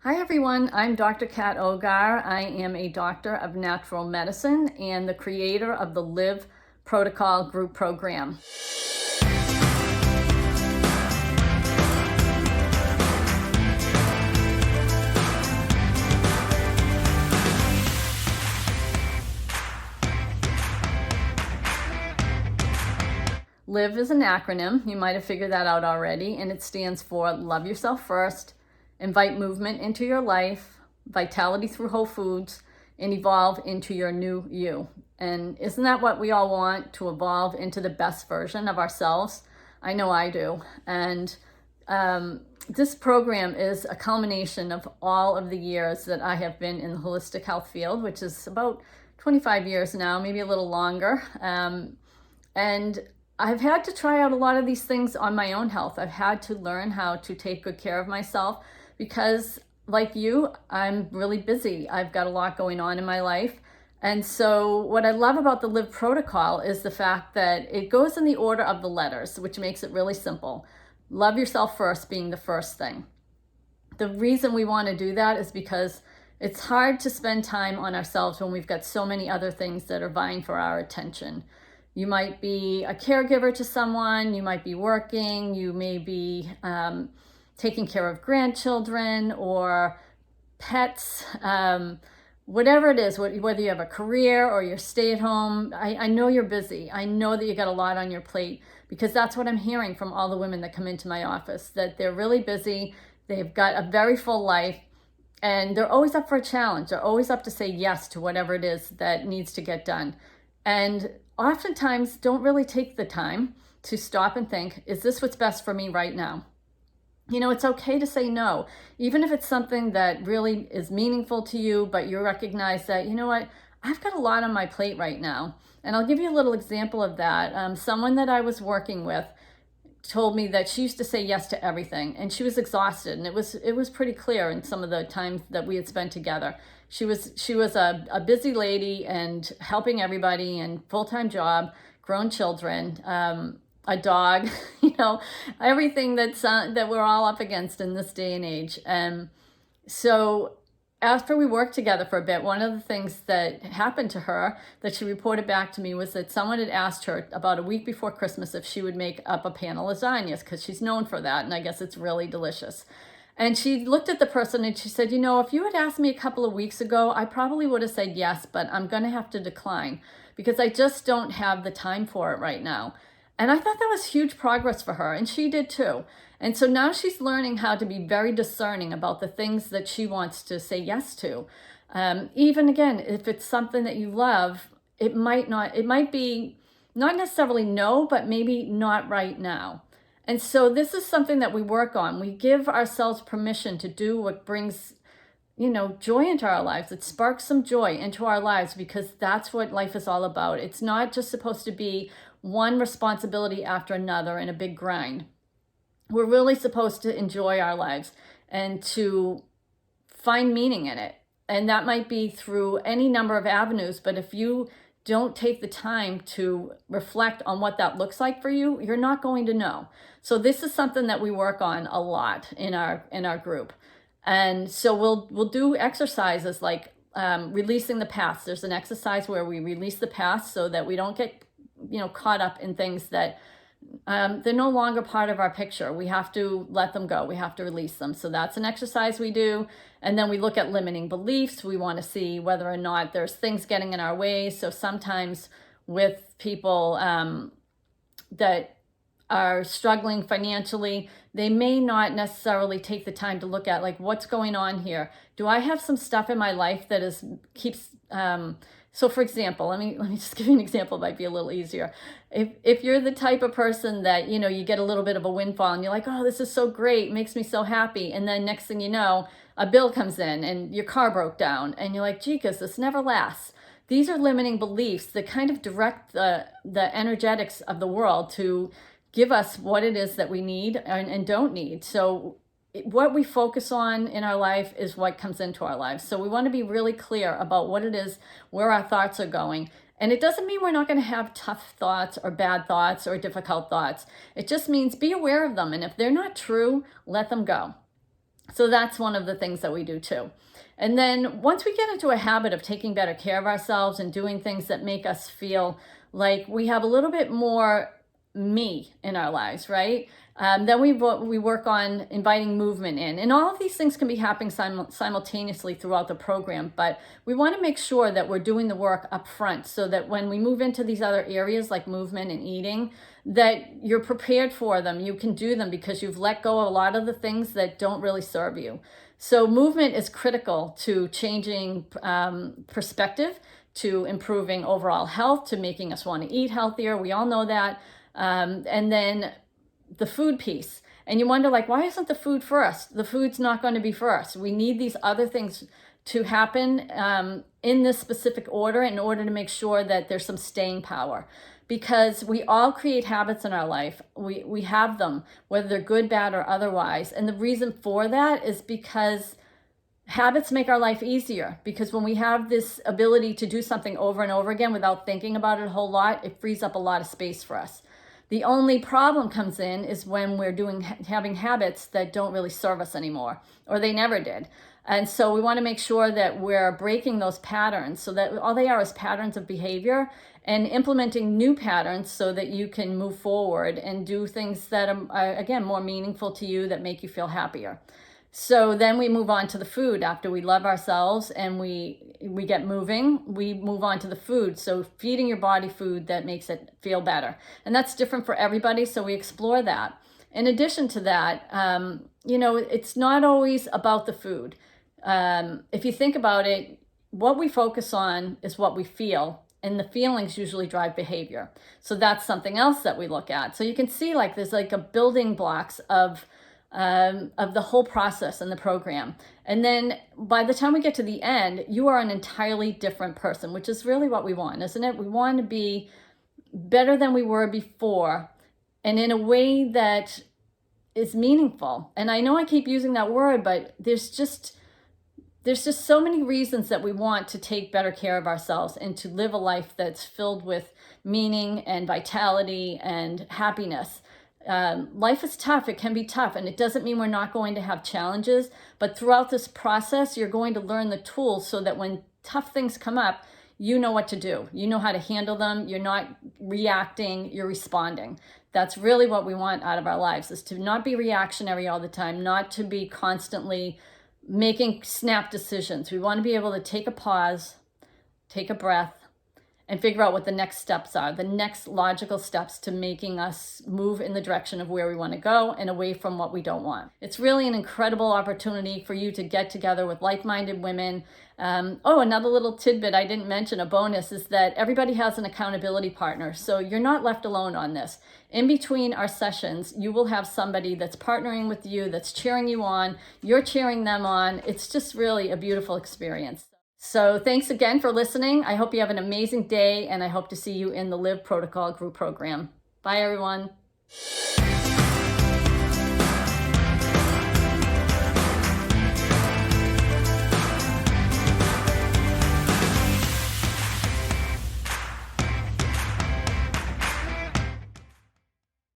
Hi everyone, I'm Dr. Kat Ogar. I am a doctor of natural medicine and the creator of the Live Protocol group program. LIVE is an acronym, you might have figured that out already, and it stands for Love Yourself First, Invite Movement into Your Life, Vitality Through Whole Foods, and Evolve into Your New You. And isn't that what we all want? To evolve into the best version of ourselves? I know I do. And this program is a culmination of all of the years that I have been in the holistic health field, which is about 25 years now, maybe a little longer. And I've had to try out a lot of these things on my own health. I've had to learn how to take good care of myself because, like you, I'm really busy. I've got a lot going on in my life. And so what I love about the Live Protocol is the fact that it goes in the order of the letters, which makes it really simple. Love yourself first being the first thing. The reason we want to do that is because it's hard to spend time on ourselves when we've got so many other things that are vying for our attention. You might be a caregiver to someone, you might be working, you may be taking care of grandchildren or pets, whatever it is, whether you have a career or you're stay at home. I know you're busy. I know that you got a lot on your plate because that's what I'm hearing from all the women that come into my office, that they're really busy, they've got a very full life, and they're always up for a challenge. They're always up to say yes to whatever it is that needs to get done. And oftentimes don't really take the time to stop and think, is this what's best for me right now? You know, it's okay to say no, even if it's something that really is meaningful to you, but you recognize that, you know what, I've got a lot on my plate right now. And I'll give you a little example of that. Someone that I was working with told me that she used to say yes to everything and she was exhausted, and it was pretty clear in some of the times that we had spent together. She was a busy lady and helping everybody, and full-time job, grown children, a dog, you know, everything that we're all up against in this day and age. So after we worked together for a bit, one of the things that happened to her that she reported back to me was that someone had asked her about a week before Christmas if she would make up a pan of lasagnas, because she's known for that, and I guess it's really delicious. And she looked at the person and she said, you know, if you had asked me a couple of weeks ago, I probably would have said yes, but I'm going to have to decline because I just don't have the time for it right now. And I thought that was huge progress for her, and she did too. And so now she's learning how to be very discerning about the things that she wants to say yes to. Even again, if it's something that you love, it might be not necessarily no, but maybe not right now. And so this is something that we work on. We give ourselves permission to do what brings, you know, joy into our lives. It sparks some joy into our lives because that's what life is all about. It's not just supposed to be one responsibility after another in a big grind. We're really supposed to enjoy our lives and to find meaning in it. And that might be through any number of avenues, but if you don't take the time to reflect on what that looks like for you, you're not going to know. So this is something that we work on a lot in our group. And so we'll do exercises like releasing the past. There's an exercise where we release the past so that we don't get, you know, caught up in things that they're no longer part of our picture. We have to let them go. We have to release them. So that's an exercise we do. And then we look at limiting beliefs. We want to see whether or not there's things getting in our way. So sometimes with people that are struggling financially, they may not necessarily take the time to look at, like, what's going on here? Do I have some stuff in my life that keeps so for example, let me just give you an example, it might be a little easier. If you're the type of person that, you know, you get a little bit of a windfall and you're like, oh, this is so great, makes me so happy. And then next thing you know, a bill comes in and your car broke down and you're like, gee, this never lasts. These are limiting beliefs that kind of direct the energetics of the world to give us what it is that we need and don't need. So what we focus on in our life is what comes into our lives. So we want to be really clear about what it is, where our thoughts are going. And it doesn't mean we're not going to have tough thoughts or bad thoughts or difficult thoughts. It just means be aware of them. And if they're not true, let them go. So that's one of the things that we do too. And then once we get into a habit of taking better care of ourselves and doing things that make us feel like we have a little bit more me in our lives, right? Then we work on inviting movement in. And all of these things can be happening simultaneously throughout the program, but we want to make sure that we're doing the work up front so that when we move into these other areas like movement and eating, that you're prepared for them. You can do them because you've let go of a lot of the things that don't really serve you. So movement is critical to changing perspective, to improving overall health, to making us want to eat healthier. We all know that. And then the food piece. And you wonder, like, why isn't the food first? The food's not going to be first. We need these other things to happen in this specific order in order to make sure that there's some staying power. Because we all create habits in our life. We have them, whether they're good, bad, or otherwise. And the reason for that is because habits make our life easier. Because when we have this ability to do something over and over again without thinking about it a whole lot, it frees up a lot of space for us. The only problem comes in is when we're having habits that don't really serve us anymore, or they never did. And so we want to make sure that we're breaking those patterns so that all they are is patterns of behavior, and implementing new patterns so that you can move forward and do things that are, again, more meaningful to you, that make you feel happier. So then we move on to the food. After we love ourselves and we get moving, we move on to the food. So feeding your body food that makes it feel better. And that's different for everybody, so we explore that. In addition to that, it's not always about the food. If you think about it, what we focus on is what we feel, and the feelings usually drive behavior. So that's something else that we look at. So you can see, like, there's like a building blocks of the whole process in the program. And then by the time we get to the end, you are an entirely different person, which is really what we want, isn't it? We want to be better than we were before, and in a way that is meaningful. And I know I keep using that word, but there's just so many reasons that we want to take better care of ourselves and to live a life that's filled with meaning and vitality and happiness. Life is tough. It can be tough, and it doesn't mean we're not going to have challenges, but throughout this process, you're going to learn the tools so that when tough things come up, you know what to do. You know how to handle them. You're not reacting, you're responding. That's really what we want out of our lives, is to not be reactionary all the time, not to be constantly making snap decisions. We want to be able to take a pause, take a breath, and figure out what the next steps are, the next logical steps to making us move in the direction of where we want to go and away from what we don't want. It's really an incredible opportunity for you to get together with like-minded women. Another little tidbit I didn't mention, a bonus, is that everybody has an accountability partner. So you're not left alone on this. In between our sessions, you will have somebody that's partnering with you, that's cheering you on, you're cheering them on. It's just really a beautiful experience. So thanks again for listening. I hope you have an amazing day, and I hope to see you in the Live Protocol group program. Bye, everyone.